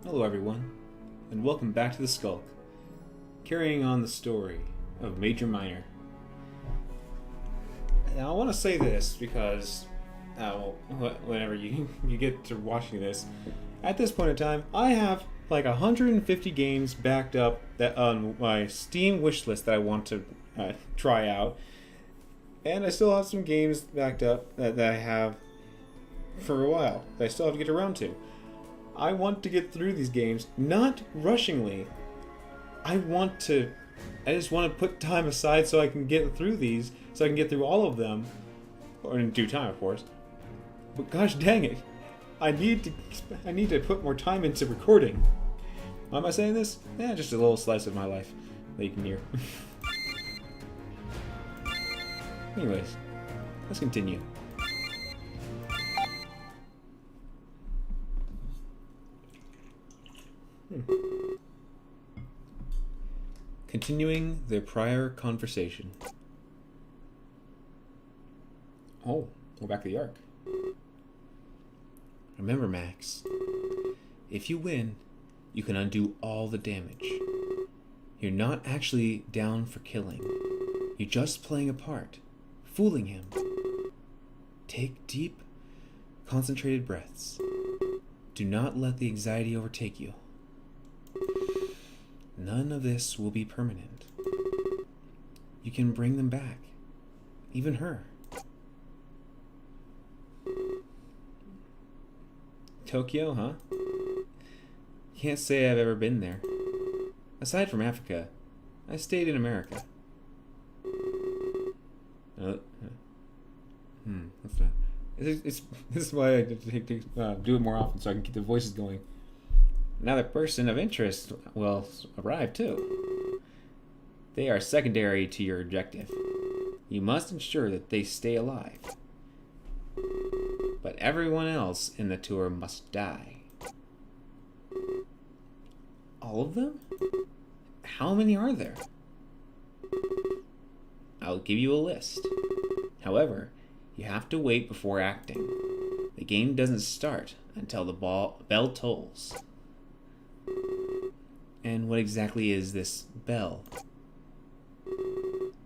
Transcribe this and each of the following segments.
Hello everyone, and welcome back to the Skulk, carrying on the story of Major Minor. Now I want to say this because, whenever you get to watching this, at this point in time, I have like 150 games backed up that on my Steam wishlist that I want to try out, and I still have some games backed up that I have for a while that I still have to get around to. I want to get through these games, not rushingly. I just want to put time aside so I can get through these, so I can get through all of them, or in due time, of course. But gosh dang it, I need to put more time into recording. Why am I saying this? Yeah, just a little slice of my life that you can hear. Anyways, let's continue. Continuing their prior conversation. Oh, we're back to the Ark. Remember, Max, if you win, you can undo all the damage. You're not actually down for killing. You're just playing a part, fooling him. Take deep, concentrated breaths. Do not let the anxiety overtake you. None of this will be permanent. You can bring them back. Even her. Tokyo, huh? Can't say I've ever been there. Aside from Africa, I stayed in America. What's that? This is why I do it more often so I can keep the voices going. Another person of interest will arrive too. They are secondary to your objective. You must ensure that they stay alive. But everyone else in the tour must die. All of them? How many are there? I'll give you a list. However, you have to wait before acting. The game doesn't start until the bell tolls. And what exactly is this bell?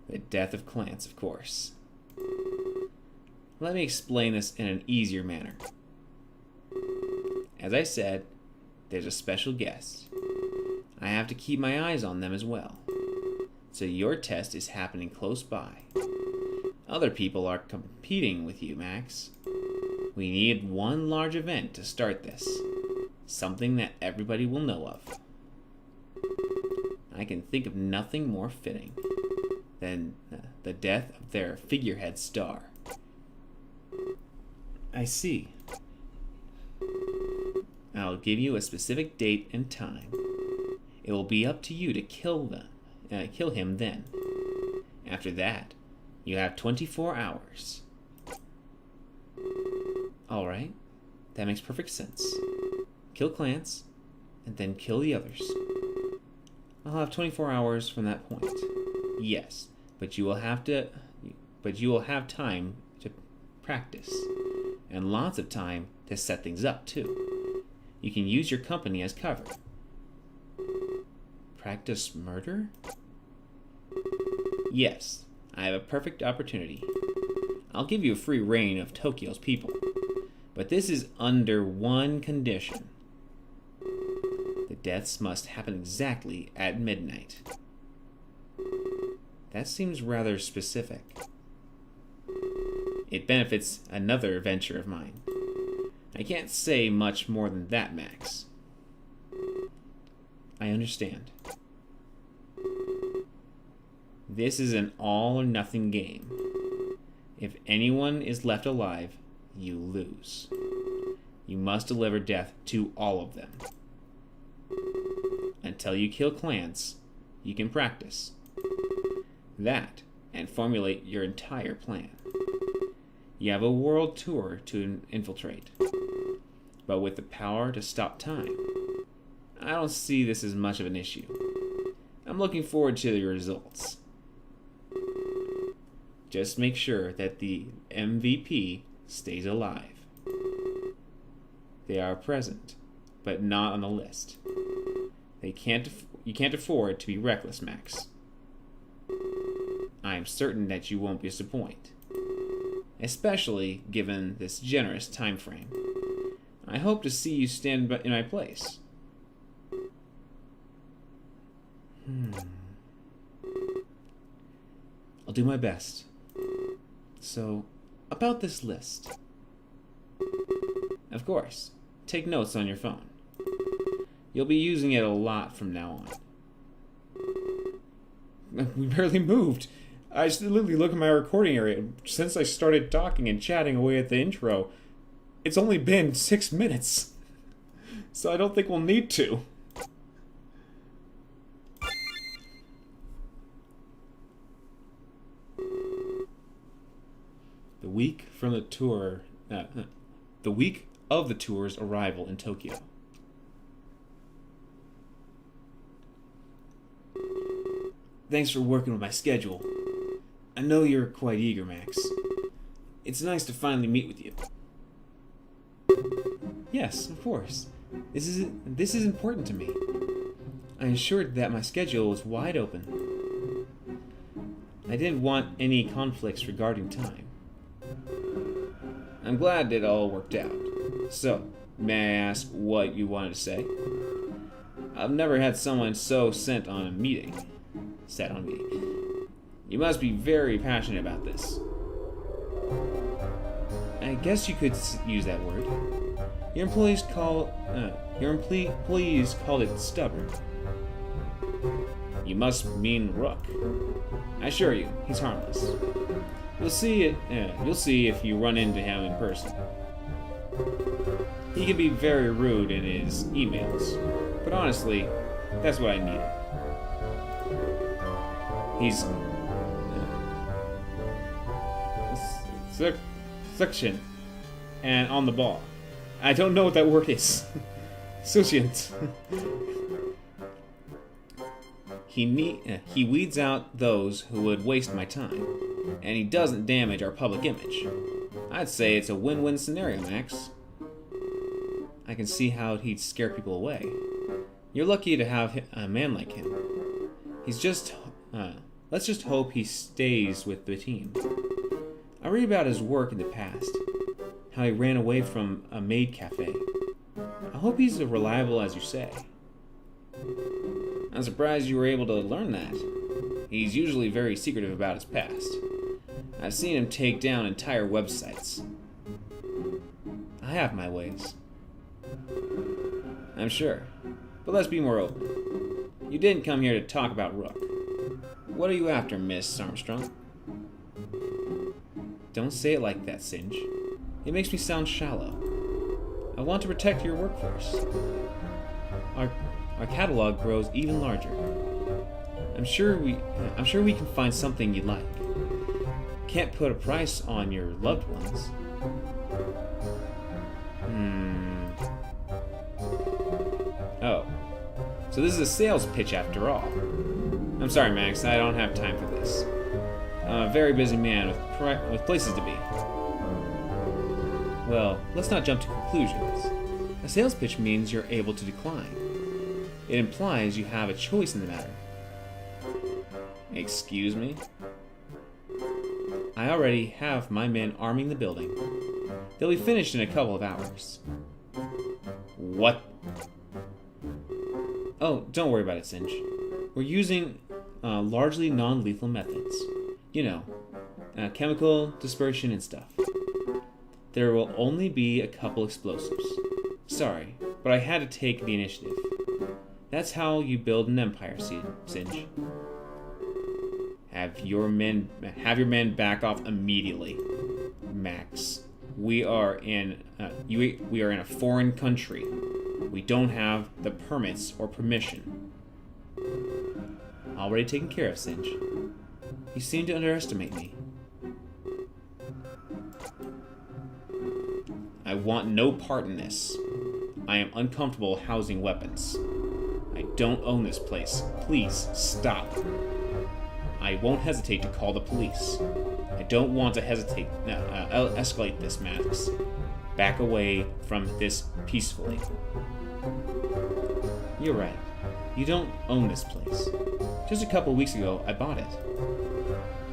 The death of clans, of course. Let me explain this in an easier manner. As I said, there's a special guest. I have to keep my eyes on them as well. So your test is happening close by. Other people are competing with you, Max. We need one large event to start this. Something that everybody will know of. I can think of nothing more fitting than the death of their figurehead star. I see. I'll give you a specific date and time. It will be up to you to kill him then. After that, you have 24 hours. Alright, that makes perfect sense. Kill Clance, and then kill the others. I'll have 24 hours from that point. Yes, but you will have time to practice, and lots of time to set things up too. You can use your company as cover. Practice murder? Yes, I have a perfect opportunity. I'll give you a free reign of Tokyo's people, but this is under one condition. The deaths must happen exactly at midnight. That seems rather specific. It benefits another venture of mine. I can't say much more than that, Max. I understand. This is an all-or-nothing game. If anyone is left alive, you lose. You must deliver death to all of them. Until you kill Clance, you can practice. That, and formulate your entire plan. You have a world tour to infiltrate. But with the power to stop time, I don't see this as much of an issue. I'm looking forward to the results. Just make sure that the MVP stays alive. They are present but not on the list. You can't afford to be reckless, Max. I am certain that you won't disappoint, especially given this generous time frame. I hope to see you stand in my place. I'll do my best. So, about this list. Of course, take notes on your phone. You'll be using it a lot from now on. We barely moved. I just literally look at my recording area. Since I started talking and chatting away at the intro, it's only been 6 minutes. So I don't think we'll need to. The week of the tour's arrival in Tokyo. Thanks for working with my schedule. I know you're quite eager, Max. It's nice to finally meet with you. Yes, of course. This is important to me. I ensured that my schedule was wide open. I didn't want any conflicts regarding time. I'm glad it all worked out. So, may I ask what you wanted to say? I've never had someone so set on a meeting. You must be very passionate about this. I guess you could use that word. Your employees called it stubborn. You must mean Rook. I assure you, he's harmless. You'll see if you run into him in person. He can be very rude in his emails, but honestly, that's what I needed. He's suction and on the ball. I don't know what that word is. Sucient. He weeds out those who would waste my time, and he doesn't damage our public image. I'd say it's a win-win scenario, Max. I can see how he'd scare people away. You're lucky to have a man like him. Let's just hope he stays with the team. I read about his work in the past, how he ran away from a maid cafe. I hope he's as reliable as you say. I'm surprised you were able to learn that. He's usually very secretive about his past. I've seen him take down entire websites. I have my ways. I'm sure. But let's be more open. You didn't come here to talk about Rook. What are you after, Miss Armstrong? Don't say it like that, Singe. It makes me sound shallow. I want to protect your workforce. Our catalog grows even larger. I'm sure we can find something you like. Can't put a price on your loved ones. Oh. So this is a sales pitch after all. I'm sorry, Max, I don't have time for this. I'm a very busy man with places to be. Well, let's not jump to conclusions. A sales pitch means you're able to decline. It implies you have a choice in the matter. Excuse me? I already have my men arming the building. They'll be finished in a couple of hours. What? Oh, don't worry about it, Singe. We're using largely non-lethal methods. You know, chemical dispersion and stuff. There will only be a couple explosives. Sorry, but I had to take the initiative. That's how you build an empire, Singe. Have your men back off immediately, Max. We are in a foreign country. We don't have the permits or permission. Already taken care of, Singe. You seem to underestimate me. I want no part in this. I am uncomfortable housing weapons. I don't own this place. Please, stop. I won't hesitate to call the police. I don't want to escalate this, Max. Back away from this peacefully. You're right. You don't own this place. Just a couple weeks ago, I bought it.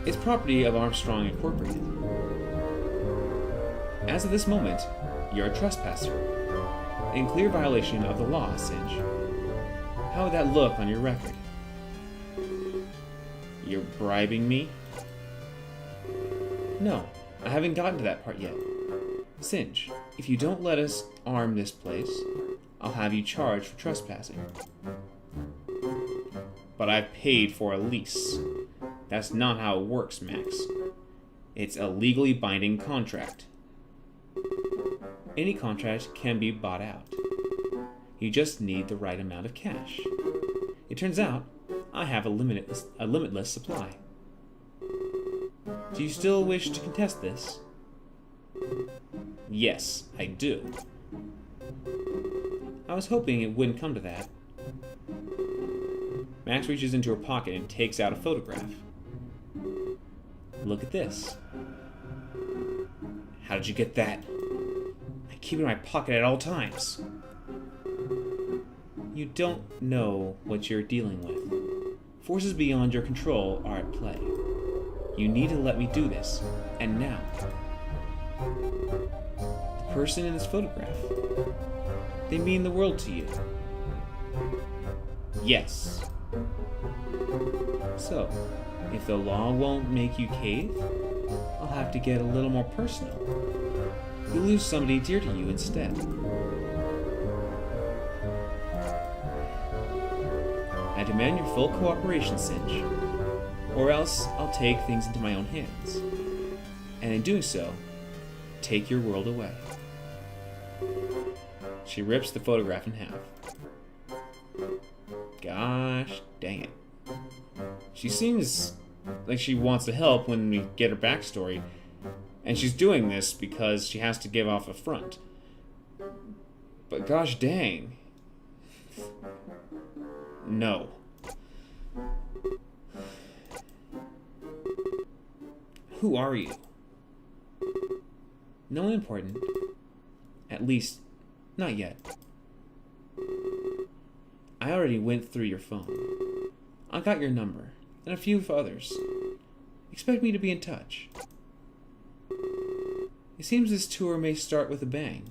It's property of Armstrong Incorporated. As of this moment, you're a trespasser, in clear violation of the law, Singe. How would that look on your record? You're bribing me? No, I haven't gotten to that part yet. Singe, if you don't let us arm this place, I'll have you charged for trespassing. But I've paid for a lease. That's not how it works, Max. It's a legally binding contract. Any contract can be bought out. You just need the right amount of cash. It turns out, I have a limitless supply. Do you still wish to contest this? Yes, I do. I was hoping it wouldn't come to that. Max reaches into her pocket and takes out a photograph. Look at this. How did you get that? I keep it in my pocket at all times. You don't know what you're dealing with. Forces beyond your control are at play. You need to let me do this, and now. The person in this photograph, they mean the world to you. Yes. So, if the law won't make you cave, I'll have to get a little more personal. You'll lose somebody dear to you instead. I demand your full cooperation, Singe, or else I'll take things into my own hands, and in doing so, take your world away. She rips the photograph in half. Gosh dang it. She seems like she wants to help when we get her backstory, and she's doing this because she has to give off a front. But gosh dang. No. Who are you? No one important. At least, not yet. I already went through your phone. I got your number, and a few of others. Expect me to be in touch. It seems this tour may start with a bang.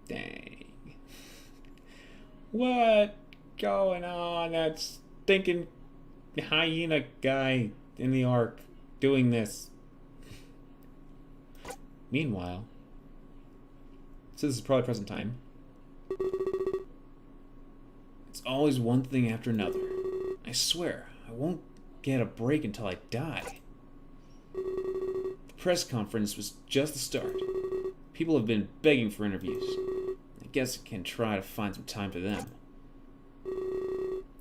Dang. What going on? That stinking hyena guy in the Ark doing this. Meanwhile, so this is probably present time. It's always one thing after another. I swear, I won't get a break until I die. The press conference was just the start. People have been begging for interviews. I guess I can try to find some time for them.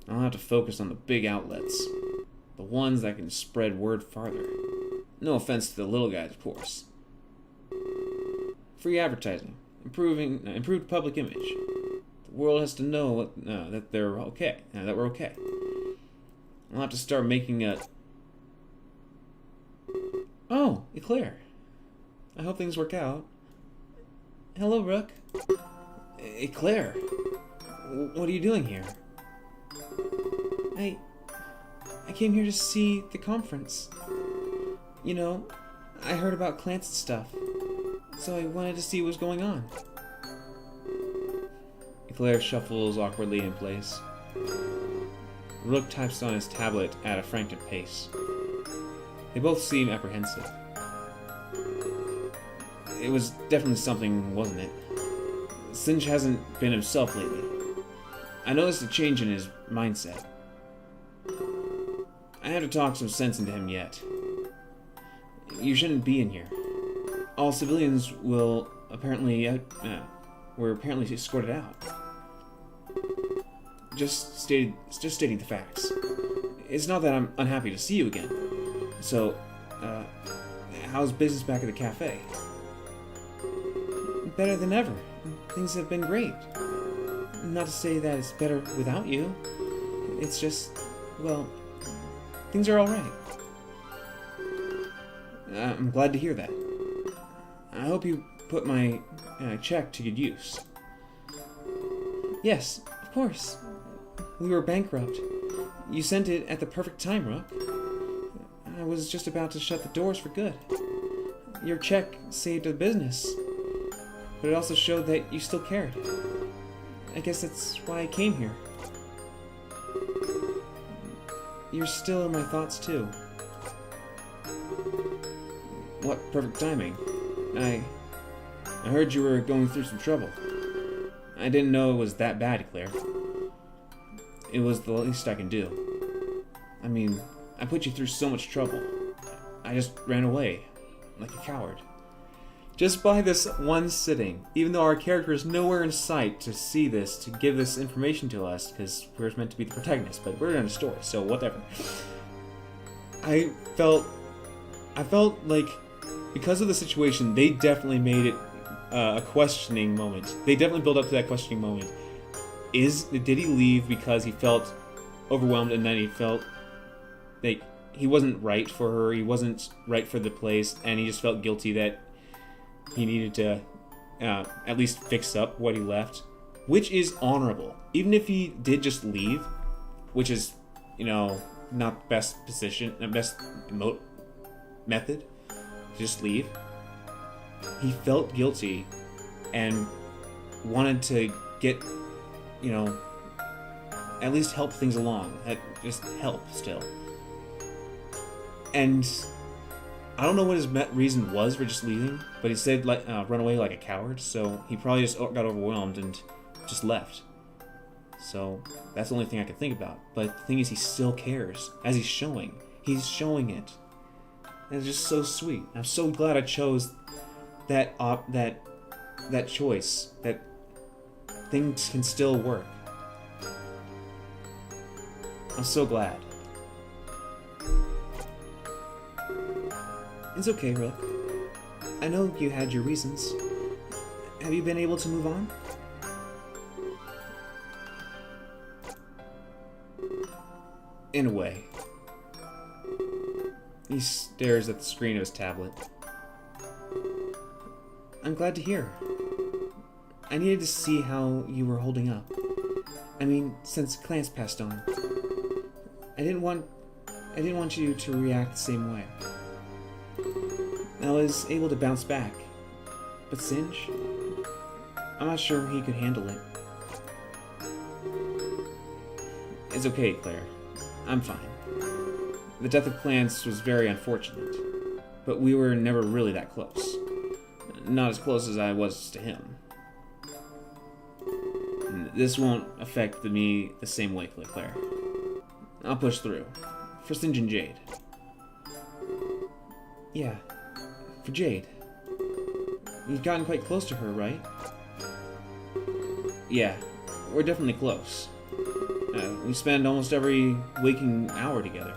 I'll have to focus on the big outlets. The ones that can spread word farther. No offense to the little guys, of course. Free advertising. Improved public image. The world has to know that they're okay. That we're okay. I'll have to start making a... Oh, Eclair. I hope things work out. Hello, Rook. Eclair. What are you doing here? I came here to see the conference. You know, I heard about Clance's stuff, so I wanted to see what was going on. Eclair shuffles awkwardly in place. Rook types on his tablet at a frantic pace. They both seem apprehensive. It was definitely something, wasn't it? Singe hasn't been himself lately. I noticed a change in his mindset. I have to talk some sense into him yet. You shouldn't be in here. All civilians were apparently escorted out. Just stating the facts. It's not that I'm unhappy to see you again. So, how's business back at the cafe? Better than ever. Things have been great. Not to say that it's better without you. It's just, well, things are alright. I'm glad to hear that. I hope you put my check to good use. Yes, of course. We were bankrupt. You sent it at the perfect time, Rook. I was just about to shut the doors for good. Your check saved the business, but it also showed that you still cared. I guess that's why I came here. You're still in my thoughts, too. What perfect timing? I heard you were going through some trouble. I didn't know it was that bad, Claire. It was the least I can do. I mean, I put you through so much trouble. I just ran away, like a coward. Just by this one sitting, even though our character is nowhere in sight to see this, to give this information to us, because we're meant to be the protagonist, but we're in a story, so whatever. I felt like, because of the situation, they definitely made it a questioning moment. They definitely built up to that questioning moment. Did he leave because he felt overwhelmed and then he felt like he wasn't right for her, he wasn't right for the place, and he just felt guilty that he needed to at least fix up what he left, which is honorable. Even if he did just leave, which is, not the best position, the best method, just leave. He felt guilty and wanted to get, at least help things along. Just help still. And I don't know what his reason was for just leaving, but he said run away like a coward, so he probably just got overwhelmed and just left. So that's the only thing I could think about. But the thing is, he still cares, as he's showing. He's showing it. And it's just so sweet. I'm so glad I chose that choice. That things can still work. I'm so glad. It's okay, Rook. I know you had your reasons. Have you been able to move on? In a way. He stares at the screen of his tablet. I'm glad to hear. I needed to see how you were holding up. I mean, since Clance passed on. I didn't want you to react the same way. I was able to bounce back. But Singe? I'm not sure he could handle it. It's okay, Claire. I'm fine. The death of Clance was very unfortunate, but we were never really that close. Not as close as I was to him. This won't affect me the same way, Claire. I'll push through. For Singe and Jade. Yeah, for Jade. You've gotten quite close to her, right? Yeah, we're definitely close. We spend almost every waking hour together.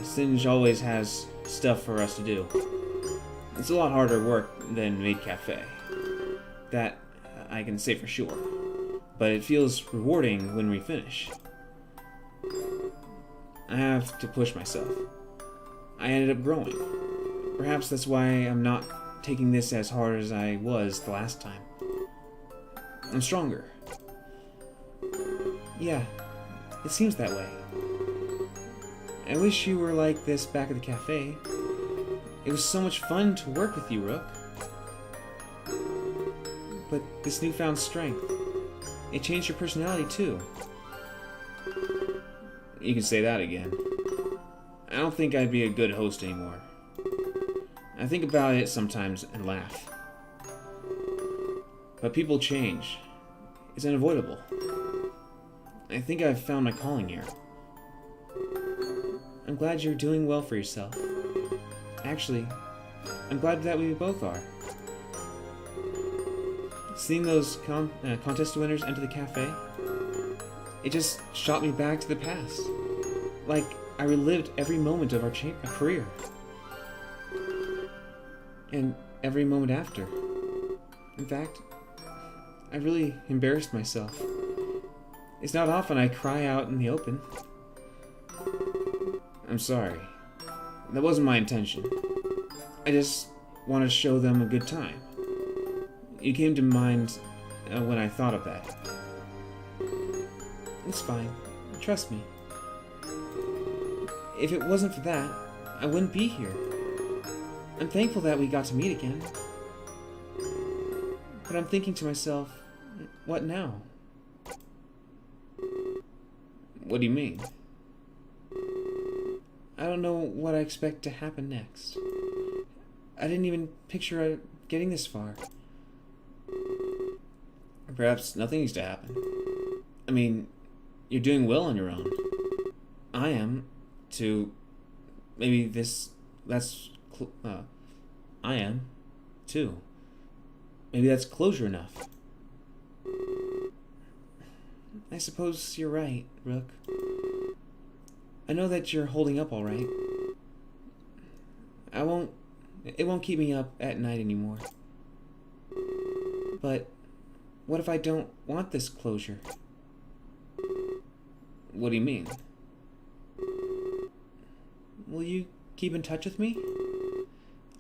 Singe always has stuff for us to do. It's a lot harder work than Maid Cafe. That I can say for sure. But it feels rewarding when we finish. I have to push myself. I ended up growing. Perhaps that's why I'm not taking this as hard as I was the last time. I'm stronger. Yeah, it seems that way. I wish you were like this back at the cafe. It was so much fun to work with you, Rook. But this newfound strength, it changed your personality too. You can say that again. I don't think I'd be a good host anymore. I think about it sometimes and laugh. But people change. It's unavoidable. I think I've found my calling here. I'm glad you're doing well for yourself. Actually, I'm glad that we both are. Seeing those contest winners enter the cafe, it just shot me back to the past. Like I relived every moment of our career. And every moment after. In fact, I really embarrassed myself. It's not often I cry out in the open. I'm sorry. That wasn't my intention. I just want to show them a good time. You came to mind when I thought of that. It's fine. Trust me. If it wasn't for that, I wouldn't be here. I'm thankful that we got to meet again. But I'm thinking to myself, what now? What do you mean? I don't know what I expect to happen next. I didn't even picture getting this far. Perhaps nothing needs to happen. I mean, you're doing well on your own. I am, too. Maybe I am, too. Maybe that's closure enough. I suppose you're right, Rook. I know that you're holding up all right. It won't keep me up at night anymore. But what if I don't want this closure? What do you mean? Will you keep in touch with me?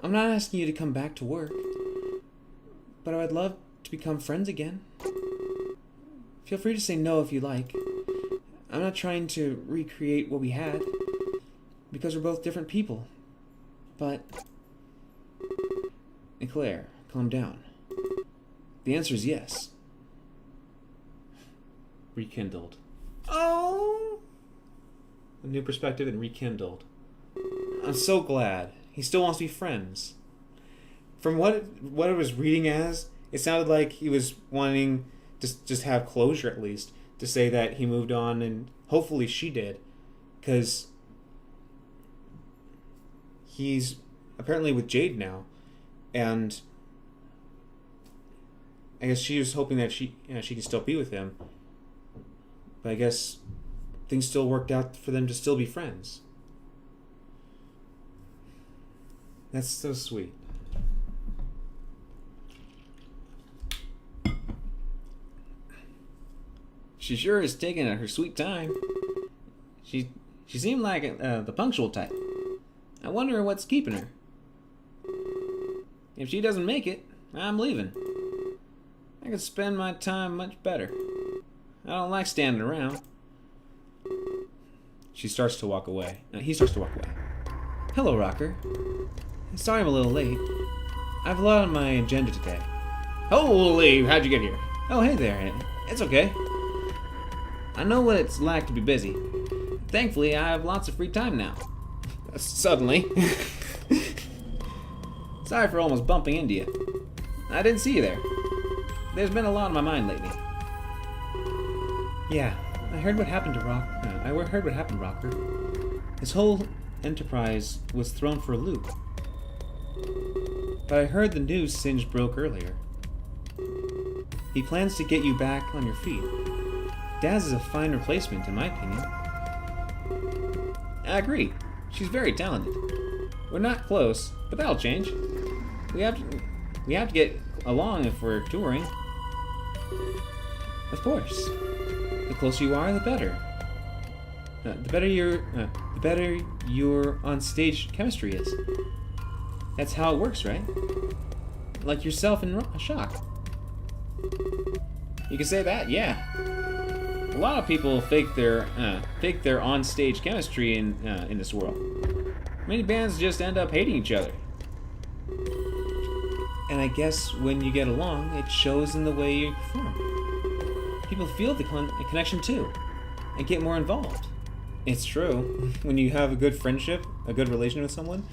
I'm not asking you to come back to work, but I would love to become friends again. Feel free to say no if you like. I'm not trying to recreate what we had, because we're both different people. But... Claire, calm down. The answer is yes. Rekindled. Oh! A new perspective and rekindled. I'm so glad. He still wants to be friends. From what I was reading as, it sounded like he was wanting to just have closure at least. To say that he moved on, and hopefully she did. Because he's apparently with Jade now. And I guess she was hoping that she could still be with him. But I guess things still worked out for them to still be friends. That's so sweet. She sure is taking her sweet time. She seemed like the punctual type. I wonder what's keeping her. If she doesn't make it, I'm leaving. I could spend my time much better. I don't like standing around. She starts to walk away. He starts to walk away. Hello, Rocker. Sorry I'm a little late. I have a lot on my agenda today. Holy, how'd you get here? Oh, hey there. It's okay. I know what it's like to be busy. Thankfully, I have lots of free time now. Suddenly. Sorry for almost bumping into you. I didn't see you there. There's been a lot on my mind lately. Yeah, I heard what happened to Rocker. His whole enterprise was thrown for a loop. But I heard the news Singe broke earlier. He plans to get you back on your feet. Daz is a fine replacement, in my opinion. I agree. She's very talented. We're not close, but that'll change. We have to get along if we're touring. Of course. The closer you are, the better. The better your on-stage chemistry is. That's how it works, right? Like yourself in Shock. You can say that, yeah. A lot of people fake their on-stage chemistry in this world. Many bands just end up hating each other. And I guess when you get along, it shows in the way you perform. People feel the connection too, and get more involved. It's true. When you have a good friendship, a good relation with someone,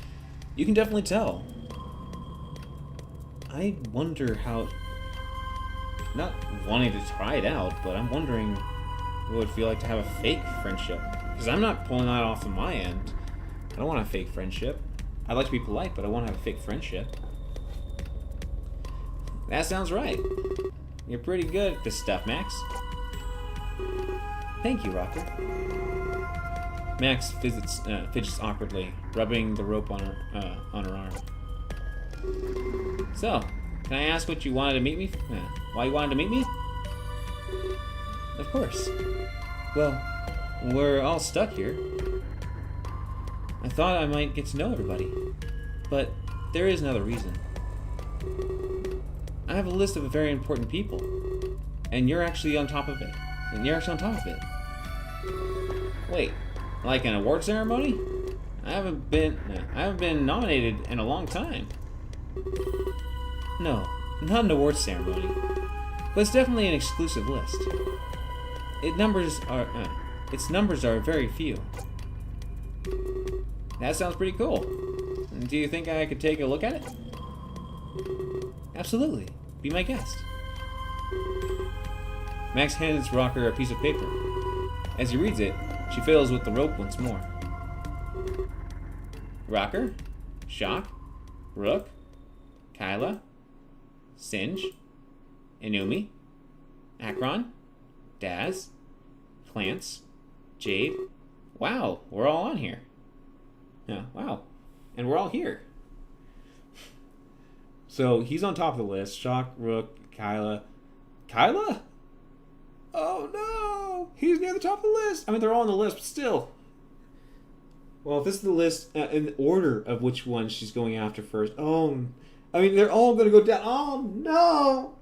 you can definitely tell. I wonder how... Not wanting to try it out, but I'm wondering what it would feel like to have a fake friendship. Because I'm not pulling that off on my end. I don't want a fake friendship. I'd like to be polite, but I want to have a fake friendship. That sounds right. You're pretty good at this stuff, Max. Thank you, Rocker. Max fidgets awkwardly, rubbing the rope on her arm. So, can I ask what you wanted to meet me? Why you wanted to meet me? Of course. Well, we're all stuck here. I thought I might get to know everybody, but there is another reason. I have a list of very important people. And you're actually on top of it. Wait, like an award ceremony? I haven't been nominated in a long time. No, not an award ceremony. But it's definitely an exclusive list. Its numbers are very few. That sounds pretty cool. Do you think I could take a look at it? Absolutely. Be my guest. Max hands Rocker a piece of paper. As he reads it, she fiddles with the rope once more. Rocker, Shock, Rook, Kyla, Singe, Inumi, Akron, Daz, Clance, Jade. Wow, we're all on here. Yeah, wow. And we're all here. So he's on top of the list. Shock, Rook, Kyla. Kyla? Oh no! He's near the top of the list. I mean, they're all on the list, but still. Well, if this is the list in order of which one she's going after first. Oh, I mean, they're all going to go down. Oh no!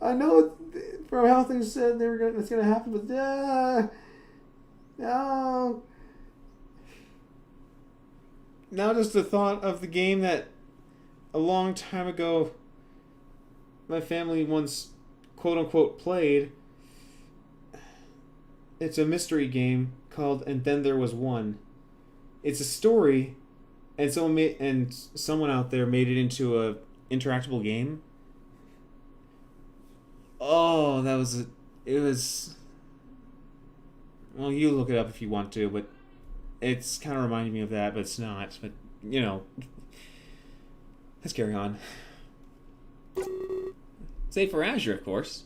I know from how things said it's going to happen, but no. Now just the thought of the game that a long time ago my family once quote-unquote played. It's a mystery game called And Then There Was One. It's a story, and someone out there made it into a interactable game. Oh, it was. Well, you look it up if you want to, but it's kind of reminding me of that, but it's not. But, you know, let's carry on. Save for Azure, of course.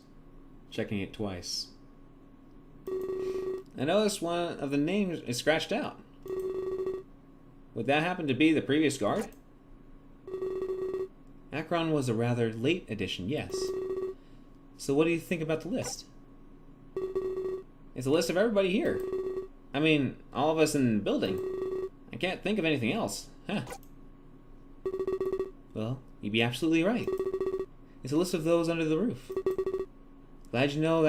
Checking it twice. I noticed one of the names is scratched out. Would that happen to be the previous guard? Akron was a rather late addition, yes. So what do you think about the list? It's a list of everybody here. I mean, all of us in the building. I can't think of anything else. Huh. Well, you'd be absolutely right. It's a list of those under the roof. Glad to know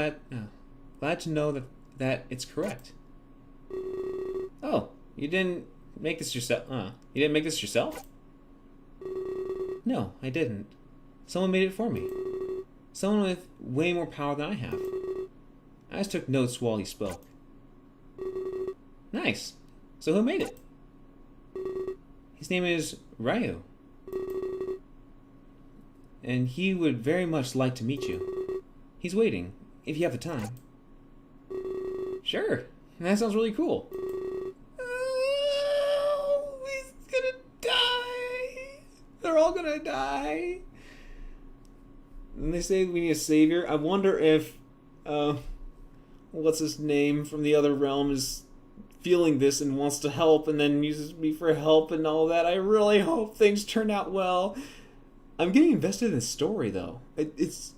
that it's correct. Oh, you didn't make this yourself? You didn't make this yourself? No, I didn't. Someone made it for me. Someone with way more power than I have. I just took notes while he spoke. Nice. So who made it? His name is Ryu. And he would very much like to meet you. He's waiting, if you have the time. Sure. That sounds really cool. Oh, he's gonna die. They're all gonna die. And they say we need a savior. I wonder if, what's his name from the other realm is feeling this and wants to help and then uses me for help and all that. I really hope things turn out well. I'm getting invested in the story, though. Things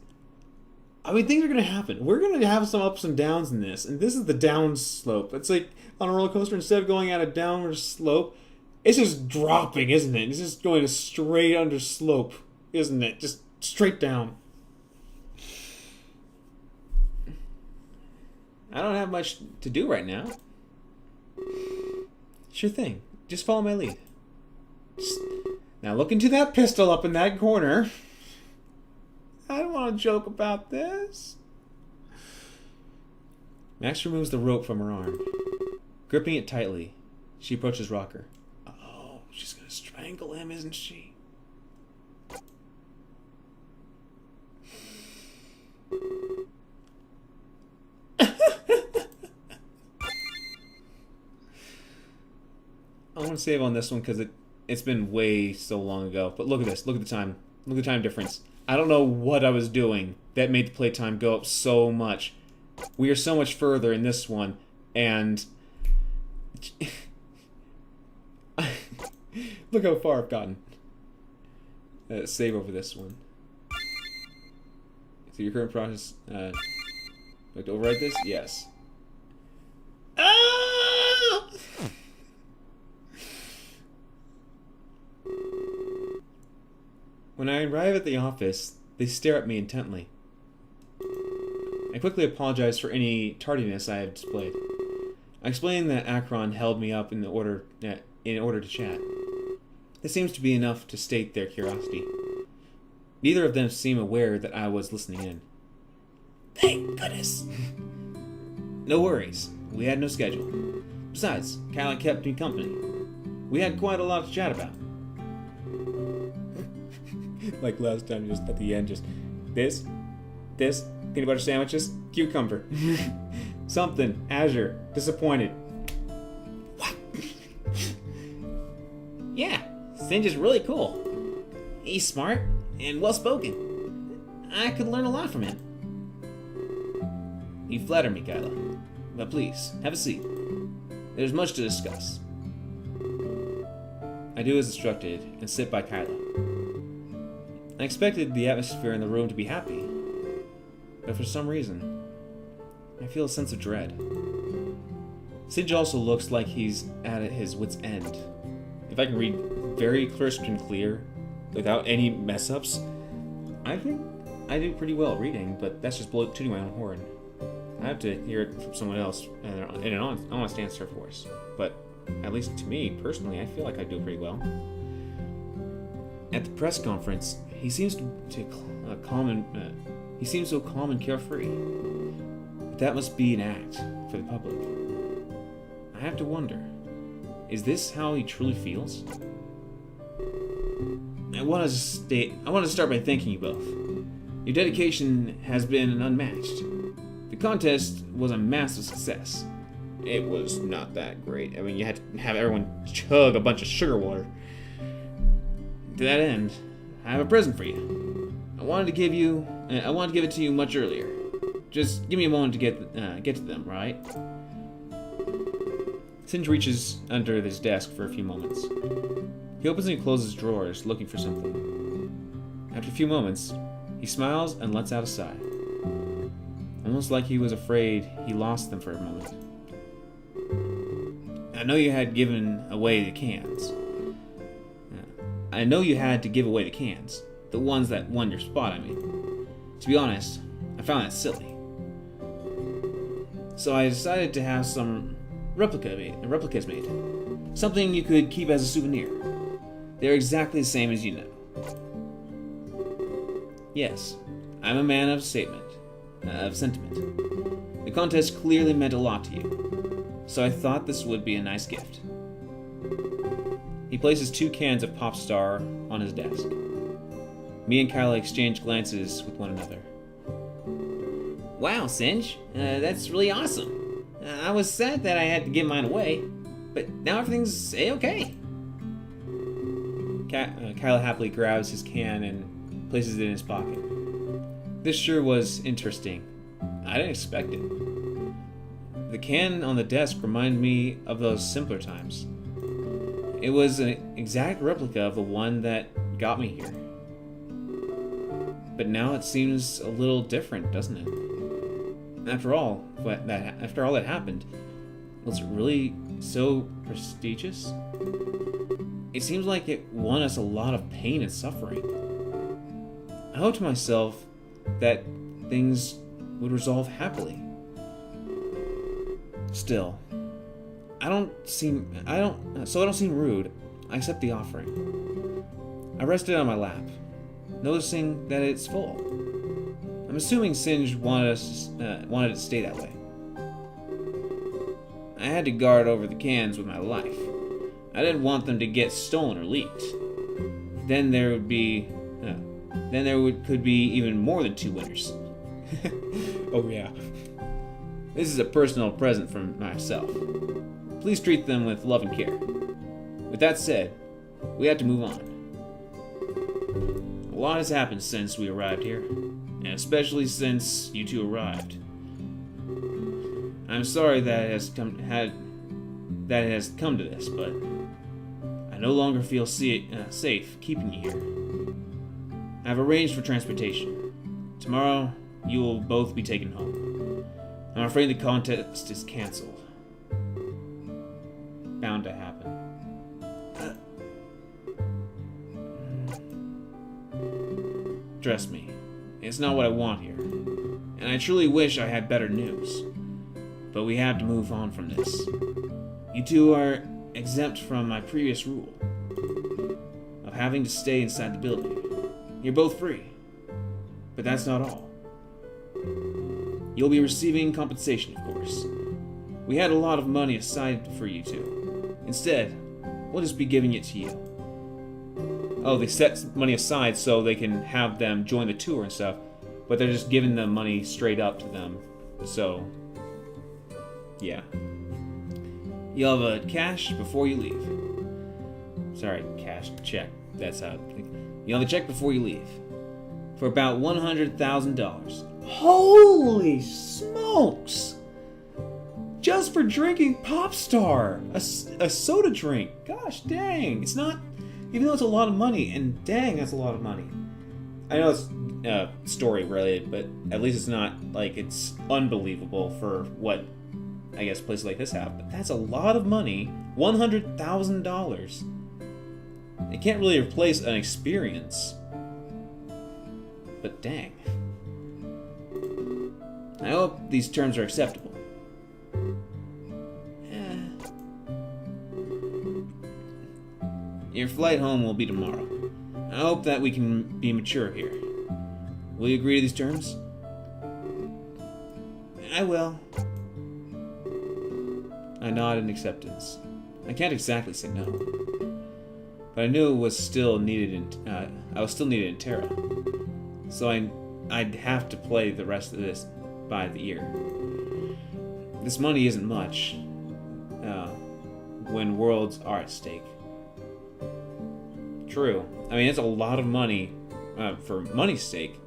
are going to happen. We're going to have some ups and downs in this, and this is the down slope. It's like on a roller coaster, instead of going at a downward slope, it's just dropping, isn't it? It's just going a straight under slope, isn't it? Just straight down. I don't have much to do right now. Sure thing. Just follow my lead. Now look into that pistol up in that corner. I don't want to joke about this. Max removes the rope from her arm. Gripping it tightly, she approaches Rocker. Oh, she's going to strangle him, isn't she? I want to save on this one because it's been way so long ago. But look at this. Look at the time. Look at the time difference. I don't know what I was doing that made the playtime go up so much. We are so much further in this one. And look how far I've gotten. Save over this one. So your current process... like to overwrite this? Yes. When I arrive at the office, they stare at me intently. I quickly apologize for any tardiness I have displayed. I explain that Akron held me up in order to chat. This seems to be enough to state their curiosity. Neither of them seem aware that I was listening in. Thank goodness. No worries. We had no schedule. Besides, Kyla kept me company. We had quite a lot to chat about. Like last time, just at the end, just this, peanut butter sandwiches, cucumber. Something, Azure, disappointed. What? Yeah, Singe is really cool. He's smart and well-spoken. I could learn a lot from him. You flatter me, Kyla. But please, have a seat. There's much to discuss. I do as instructed and sit by Kyla. I expected the atmosphere in the room to be happy, but for some reason, I feel a sense of dread. Singe also looks like he's at his wit's end. If I can read very crisp and clear, without any mess-ups, I think I do pretty well at reading, but that's just tooting my own horn. I have to hear it from someone else in an honest answer, of course. But at least to me, personally, I feel like I do pretty well. At the press conference, he seems so calm and carefree. But that must be an act for the public. I have to wonder, is this how he truly feels? I want to start by thanking you both. Your dedication has been unmatched. The contest was a massive success. It was not that great. I mean, you had to have everyone chug a bunch of sugar water. To that end, I have a present for you. I wanted to give it to you much earlier. Just give me a moment to get to them, right? Singe reaches under his desk for a few moments. He opens and closes drawers, looking for something. After a few moments, he smiles and lets out a sigh. Almost like he was afraid he lost them for a moment. I know you had given away the cans. I know you had to give away the cans. The ones that won your spot, I mean. To be honest, I found that silly. So I decided to have some replicas made. Something you could keep as a souvenir. They're exactly the same as you know. Yes, I'm a man of sentiment. The contest clearly meant a lot to you, so I thought this would be a nice gift. He places 2 cans of Pop Star on his desk. Me and Kyla exchange glances with one another. Wow, Singe, that's really awesome. I was sad that I had to give mine away, but now everything's a-okay. Kyla happily grabs his can and places it in his pocket. This sure was interesting. I didn't expect it. The can on the desk reminded me of those simpler times. It was an exact replica of the one that got me here. But now it seems a little different, doesn't it? After all that happened, was it really so prestigious? It seems like it won us a lot of pain and suffering. I hope to myself that things would resolve happily. Still, I don't seem rude, I accept the offering. I rest it on my lap, noticing that it's full. I'm assuming Singe wanted it to stay that way. I had to guard over the cans with my life. I didn't want them to get stolen or leaked. Then there could be even more than 2 winners. Oh yeah. This is a personal present from myself. Please treat them with love and care. With that said, we have to move on. A lot has happened since we arrived here, and especially since you 2 arrived. I'm sorry that it has come to this, but I no longer feel safe keeping you here. I've arranged for transportation. Tomorrow, you will both be taken home. I'm afraid the contest is cancelled. Bound to happen. Trust me, it's not what I want here. And I truly wish I had better news. But we have to move on from this. You two are exempt from my previous rule of having to stay inside the building. You're both free. But that's not all. You'll be receiving compensation, of course. We had a lot of money aside for you two. Instead, we'll just be giving it to you. Oh, they set money aside so they can have them join the tour and stuff, but they're just giving the money straight up to them. So, yeah. You'll have a cash before you leave. Sorry, cash, check. That's how. You'll have a check before you leave. For about $100,000. Holy smokes! Just for drinking Popstar, a soda drink. Gosh dang, it's not, even though it's a lot of money, and dang, that's a lot of money. I know it's story related, but at least it's not like it's unbelievable for what I guess places like this have. But that's a lot of money, $100,000. It can't really replace an experience. But dang. I hope these terms are acceptable. Your flight home will be tomorrow. I hope that we can be mature here. Will you agree to these terms? I will. I nodded in acceptance. I can't exactly say no. But I knew it was still needed I was still needed in Terra. So I'd have to play the rest of this by the ear. This money isn't much when worlds are at stake. True. I mean, it's a lot of money for money's sake.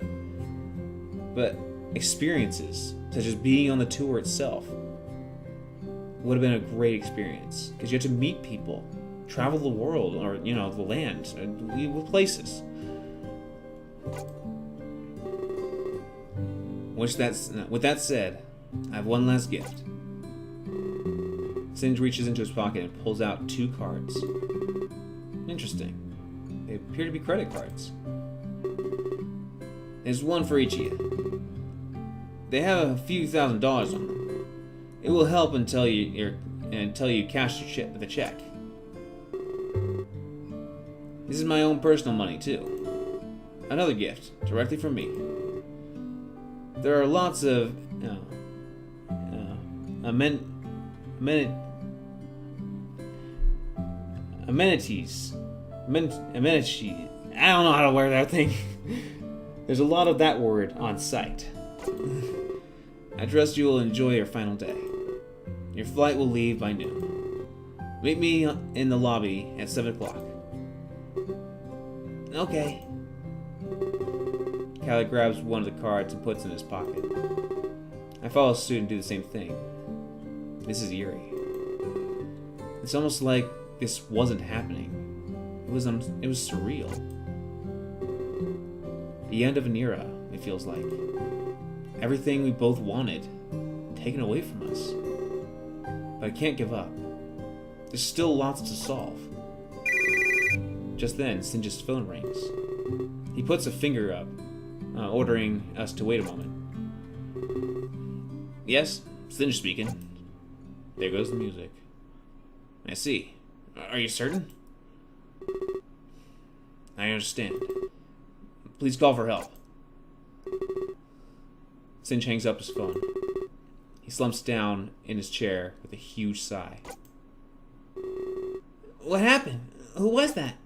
But experiences, such as being on the tour itself, would have been a great experience. Because you had to meet people, travel the world, or, you know, the land, places. With that said, I have one last gift. Singe reaches into his pocket and pulls out 2 cards. Interesting. They appear to be credit cards. There's one for each of you. They have a few $1,000s on them. It will help until you cash the check. This is my own personal money too. Another gift directly from me. There are lots of amenities. I don't know how to wear that thing. There's a lot of that word on site. I trust you will enjoy your final day. Your flight will leave by noon. Meet me in the lobby at 7 o'clock. Okay. Callie grabs one of the cards and puts it in his pocket. I follow suit and do the same thing. This is eerie. It's almost like this wasn't happening. It was surreal. The end of an era, it feels like. Everything we both wanted, taken away from us. But I can't give up. There's still lots to solve. Just then, Singe's phone rings. He puts a finger up, ordering us to wait a moment. Yes, Singe speaking. There goes the music. I see. Are you certain? I understand. Please call for help. Singe hangs up his phone. He slumps down in his chair with a huge sigh. What happened? Who was that?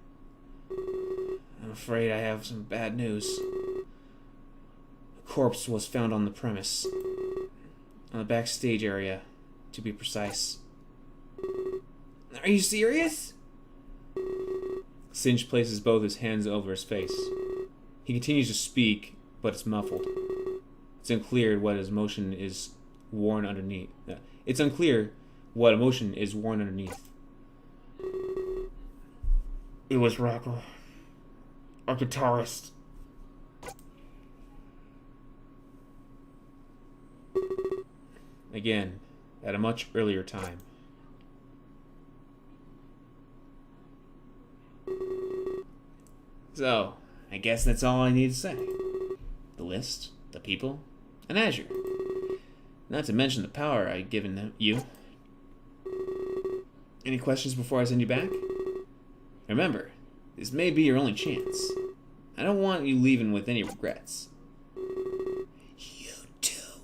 I'm afraid I have some bad news. A corpse was found on the premise. On the backstage area, to be precise. Are you serious? Singe places both his hands over his face. He continues to speak, but it's muffled. It's unclear what emotion is worn underneath. It's unclear what emotion is worn underneath. It was Rapper, our guitarist. Again, at a much earlier time. So, I guess that's all I need to say. the list, the people, and Azure. Not to mention the power I've given you. Any questions before I send you back? Remember, this may be your only chance. I don't want you leaving with any regrets. You too.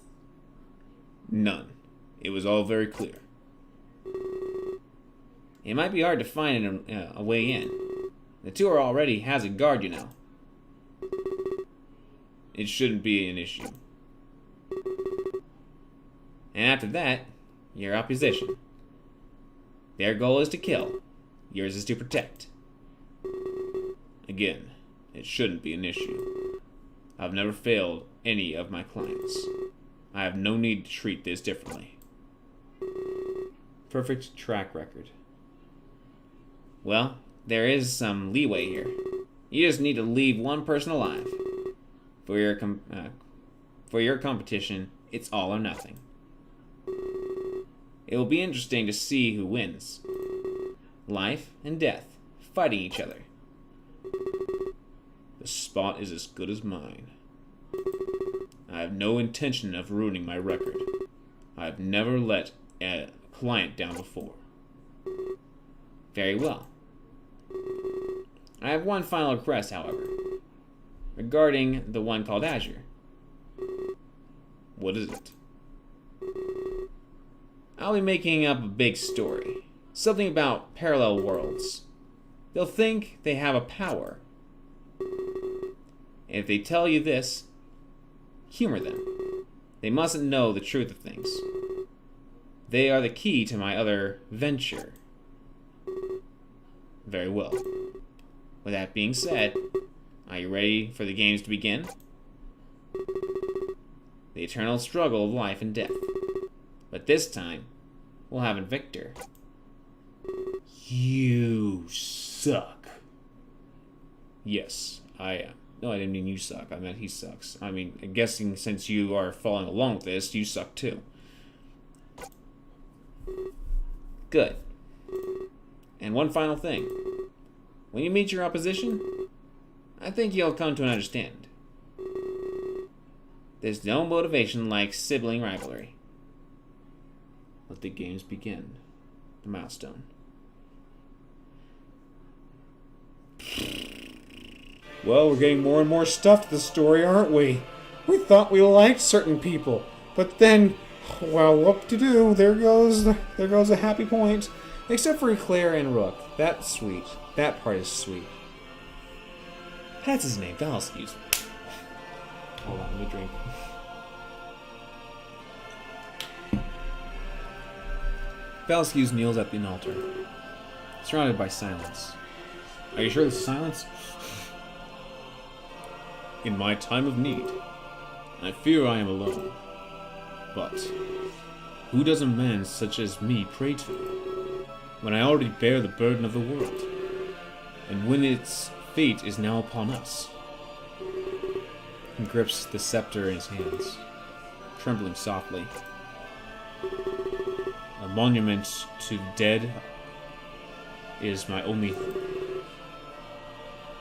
None. It was all very clear. It might be hard to find a way in. The tour already has a guard, you know. It shouldn't be an issue. And after that, your opposition. Their goal is to kill. Yours is to protect. Again, it shouldn't be an issue. I've never failed any of my clients. I have no need to treat this differently. Perfect track record. Well, there is some leeway here. You just need to leave one person alive. For your competition, it's all or nothing. It will be interesting to see who wins. Life and death, fighting each other. The spot is as good as mine. I have no intention of ruining my record. I have never let a client down before. Very well. I have one final request, however. Regarding the one called Azure. What is it? I'll be making up a big story. Something about parallel worlds. They'll think they have a power. And if they tell you this, humor them. They mustn't know the truth of things. They are the key to my other venture. Very well. With that being said, are you ready for the games to begin? The eternal struggle of life and death. But this time, we'll have a victor. You suck. Yes, I am. No, I didn't mean you suck. I meant he sucks. I mean, I'm guessing since you are following along with this, you suck too. Good. And one final thing. When you meet your opposition, I think you'll come to an understanding. There's no motivation like sibling rivalry. Let the games begin. The milestone. Well, we're getting more and more stuff to the story, aren't we? We thought we liked certain people, but then, well, what to do? There goes a happy point. Except for Claire and Rook. That's sweet. That part is sweet. That's his name. Excuse me. Hold on, let me drink. Valscuse kneels at the altar, surrounded by silence. Are you sure this is silence? In my time of need, I fear I am alone. But who does a man such as me pray to, when I already bear the burden of the world, and when its fate is now upon us? He grips the scepter in his hands, trembling softly. A monument to the dead is my only hope.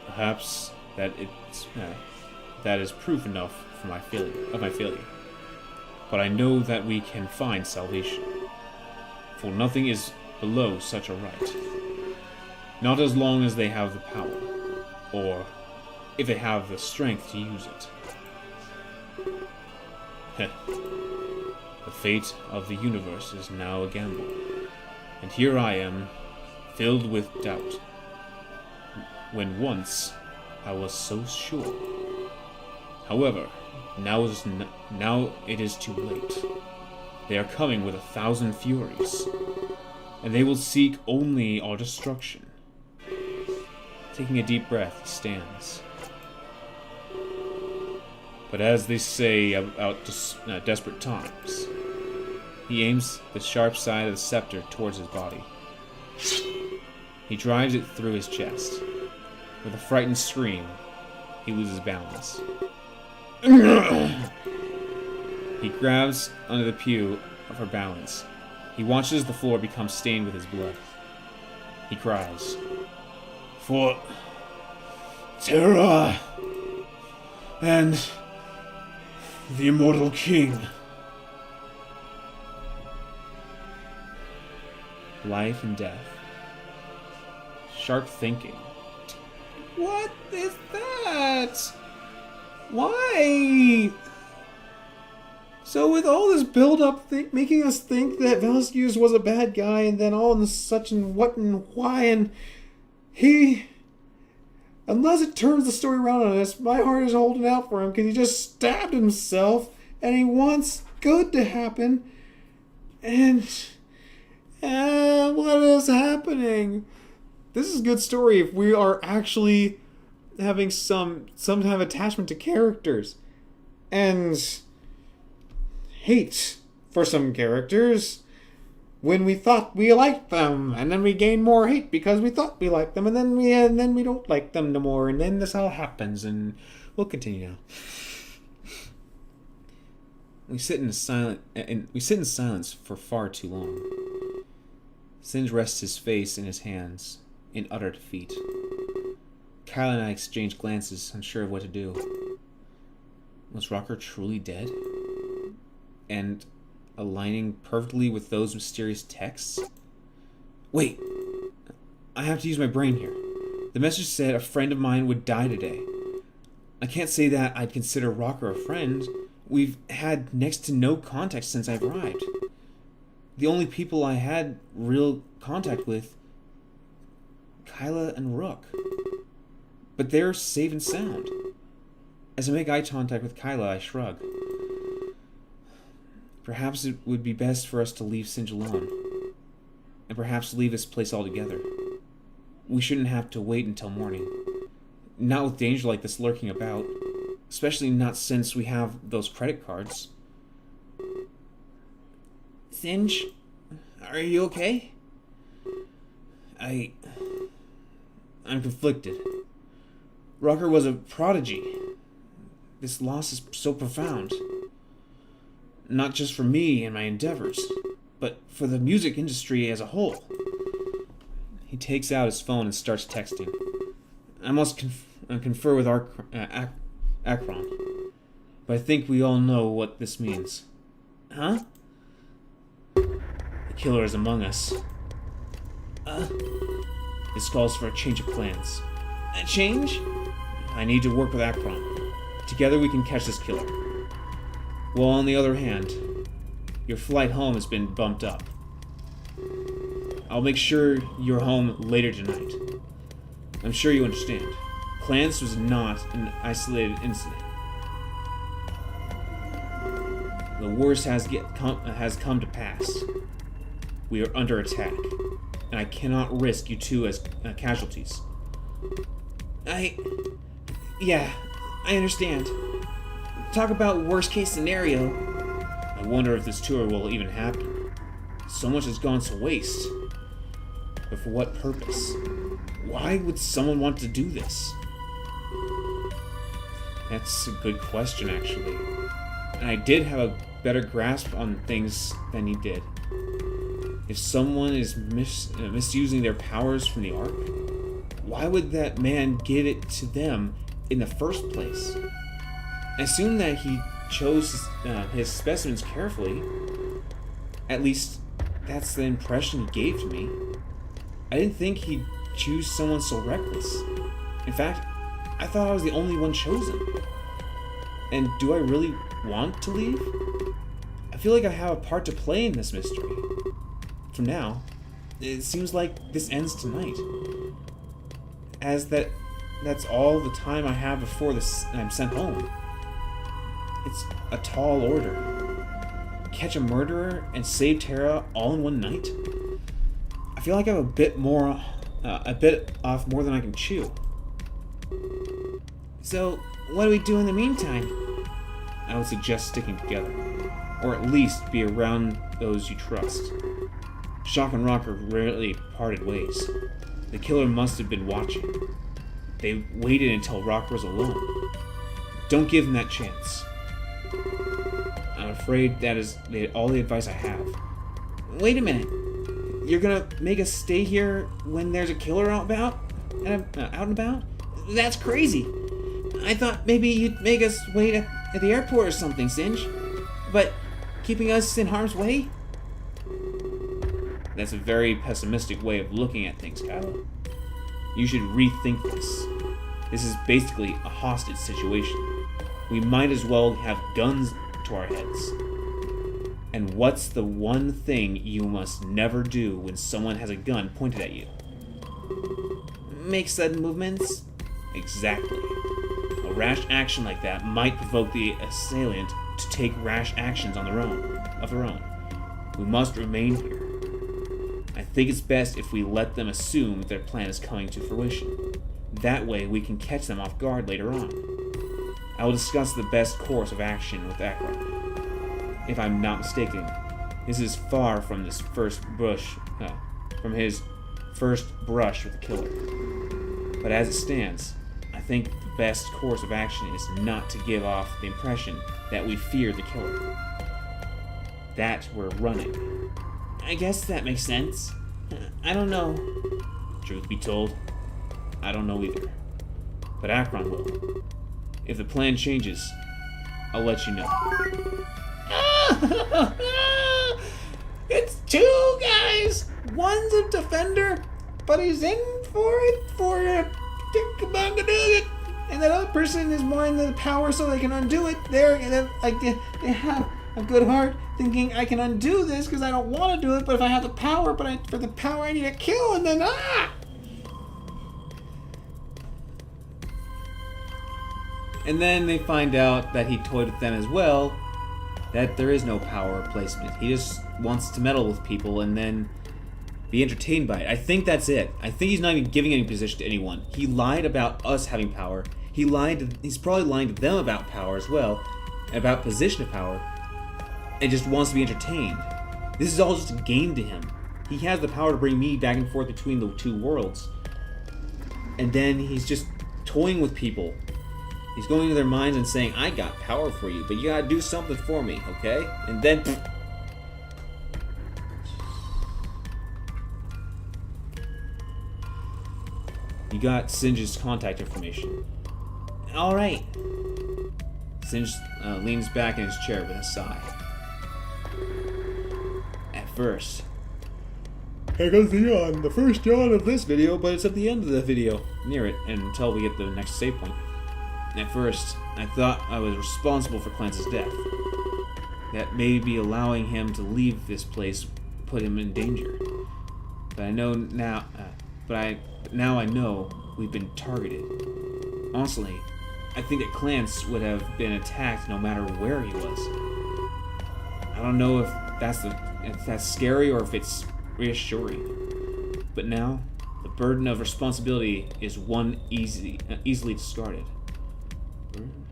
Perhaps that is proof enough for my failure. But I know that we can find salvation, for nothing is below such a right. Not as long as they have the power, or if they have the strength to use it. The fate of the universe is now a gamble, and here I am, filled with doubt, when once I was so sure. However, now it is too late. They are coming with 1,000 furies, and they will seek only our destruction. Taking a deep breath, he stands. But as they say about desperate times, he aims the sharp side of the scepter towards his body. He drives it through his chest. With a frightened scream, he loses balance. He grabs under the pew for balance. He watches the floor become stained with his blood. He cries, "For Terra and The immortal king. Life and death. Sharp thinking. What is that? Why? So with all this build-up, making us think that Velasquez was a bad guy, and then all and such and what and why, and he... Unless it turns the story around on us, my heart is holding out for him because he just stabbed himself, and he wants good to happen, and... what is happening? This is a good story if we are actually having some kind of attachment to characters. And... hate for some characters when we thought we liked them, and then we gain more hate because we thought we liked them, and then we don't like them no more, and then this all happens, and we'll continue now. We sit in silence for far too long. Singe rests his face in his hands in utter defeat. Kyle and I exchange glances, unsure of what to do. Was Rocker truly dead? And aligning perfectly with those mysterious texts? Wait, I have to use my brain here. The message said a friend of mine would die today. I can't say that I'd consider Rocker a friend. We've had next to no contact since I've arrived. The only people I had real contact with, Kyla and Rook. But they're safe and sound. As I make eye contact with Kyla, I shrug. Perhaps it would be best for us to leave Singe alone. And perhaps leave this place altogether. We shouldn't have to wait until morning. Not with danger like this lurking about. Especially not since we have those credit cards. Singe, are you okay? I'm conflicted. Rocker was a prodigy. This loss is so profound. Not just for me and my endeavors, but for the music industry as a whole. He takes out his phone and starts texting. I must confer with Akron, but I think we all know what this means. Huh? The killer is among us. This calls for a change of plans. A change? I need to work with Akron. Together we can catch this killer. Well, on the other hand, your flight home has been bumped up. I'll make sure you're home later tonight. I'm sure you understand. Clarence was not an isolated incident. The worst has come to pass. We are under attack, and I cannot risk you two as casualties. Yeah, I understand. Talk about worst case scenario. I wonder if this tour will even happen. So much has gone to waste. But for what purpose? Why would someone want to do this? That's a good question, actually. And I did have a better grasp on things than he did. If someone is misusing their powers from the Ark, why would that man give it to them in the first place? I assume that he chose his specimens carefully. At least, that's the impression he gave to me. I didn't think he'd choose someone so reckless. In fact, I thought I was the only one chosen. And do I really want to leave? I feel like I have a part to play in this mystery. For now, it seems like this ends tonight. As that's all the time I have before I'm sent home. It's a tall order. Catch a murderer and save Tara all in one night? I feel like I have a bit off more than I can chew. So, what do we do in the meantime? I would suggest sticking together. Or at least be around those you trust. Shock and Rocker rarely parted ways. The killer must have been watching. They waited until Rocker was alone. Don't give him that chance. I'm afraid that is all the advice I have. Wait a minute. You're gonna make us stay here when there's a killer out and about? That's crazy. I thought maybe you'd make us wait at the airport or something, Singe. But keeping us in harm's way? That's a very pessimistic way of looking at things, Kylo. You should rethink this. This is basically a hostage situation. We might as well have guns to our heads. And what's the one thing you must never do when someone has a gun pointed at you? Make sudden movements? Exactly. A rash action like that might provoke the assailant to take rash actions of their own. We must remain here. I think it's best if we let them assume their plan is coming to fruition. That way we can catch them off guard later on. I will discuss the best course of action with Akron. If I'm not mistaken, this is far from his first brush with the killer. But as it stands, I think the best course of action is not to give off the impression that we fear the killer. That we're running. I guess that makes sense. I don't know. Truth be told, I don't know either. But Akron will. If the plan changes, I'll let you know. It's two guys! One's a defender, but he's in for it for a and that other person is more into the power so they can undo it. They have a good heart, thinking I can undo this because I don't want to do it, but if I have the power, for the power I need to kill, and then And then they find out that he toyed with them as well, that there is no power replacement. He just wants to meddle with people and then be entertained by it. I think that's it. I think he's not even giving any position to anyone. He lied about us having power. He's probably lying to them about power as well, about position of power, and just wants to be entertained. This is all just a game to him. He has the power to bring me back and forth between the two worlds. And then he's just toying with people. He's going into their minds and saying, I got power for you, but you gotta do something for me, okay? And then... You got Singe's contact information. Alright. Singe leans back in his chair with a sigh. At first. Here goes the yawn. The first yawn of this video, but it's at the end of the video. Near it, and until we get the next save point. At first, I thought I was responsible for Clance's death. That maybe allowing him to leave this place put him in danger. But I know now... Now I know we've been targeted. Honestly, I think that Clance would have been attacked no matter where he was. I don't know if that's scary or if it's reassuring. But now, the burden of responsibility is one easily discarded.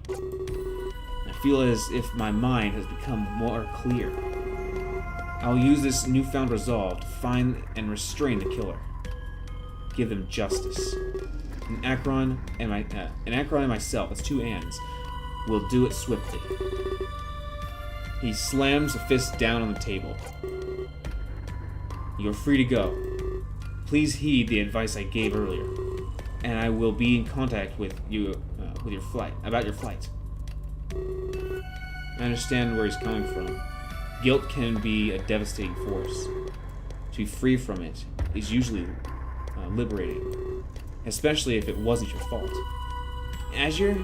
I feel as if my mind has become more clear. I'll use this newfound resolve to find and restrain the killer. Give them justice. And Akron and myself, that's two ands, will do it swiftly. He slams a fist down on the table. You're free to go. Please heed the advice I gave earlier, and I will be in contact with you about your flight. I understand where he's coming from. Guilt can be a devastating force. To be free from it is usually liberating, especially if it wasn't your fault. Azure,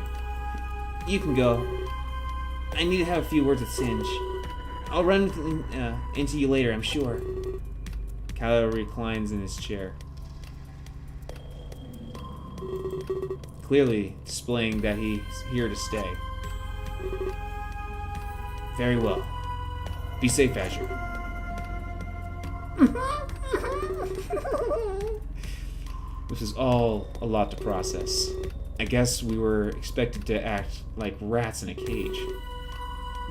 you can go. I need to have a few words with Singe. I'll run into you later, I'm sure. Kylo reclines in his chair, clearly displaying that he's here to stay. Very well. Be safe, Azure. This is all a lot to process. I guess we were expected to act like rats in a cage.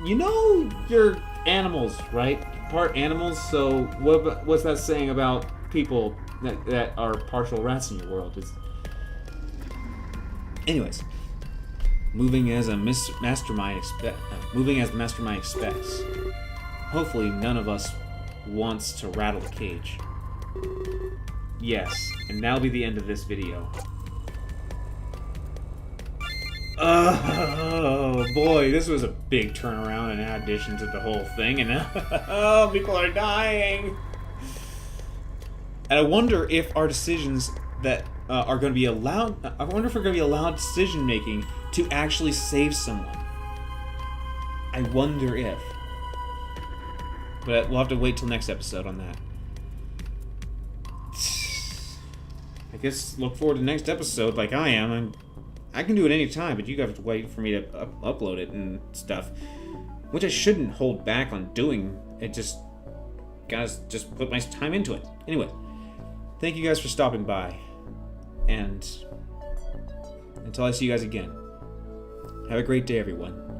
You know you're animals, right? Part animals, so what's that saying about people that are partial rats in your world? Anyways, moving as the mastermind expects. Hopefully none of us wants to rattle the cage. Yes, and that'll be the end of this video. Oh boy, this was a big turnaround and addition to the whole thing, and oh, people are dying. And I wonder if our decisions that are going to be allowed. I wonder if we're going to be allowed decision making to actually save someone. I wonder if. But we'll have to wait till next episode on that. I guess look forward to next episode like I am. I can do it any time, but you have to wait for me to upload it and stuff. Which I shouldn't hold back on doing. It just... Gotta just put my time into it. Anyway. Thank you guys for stopping by. And... until I see you guys again. Have a great day, everyone.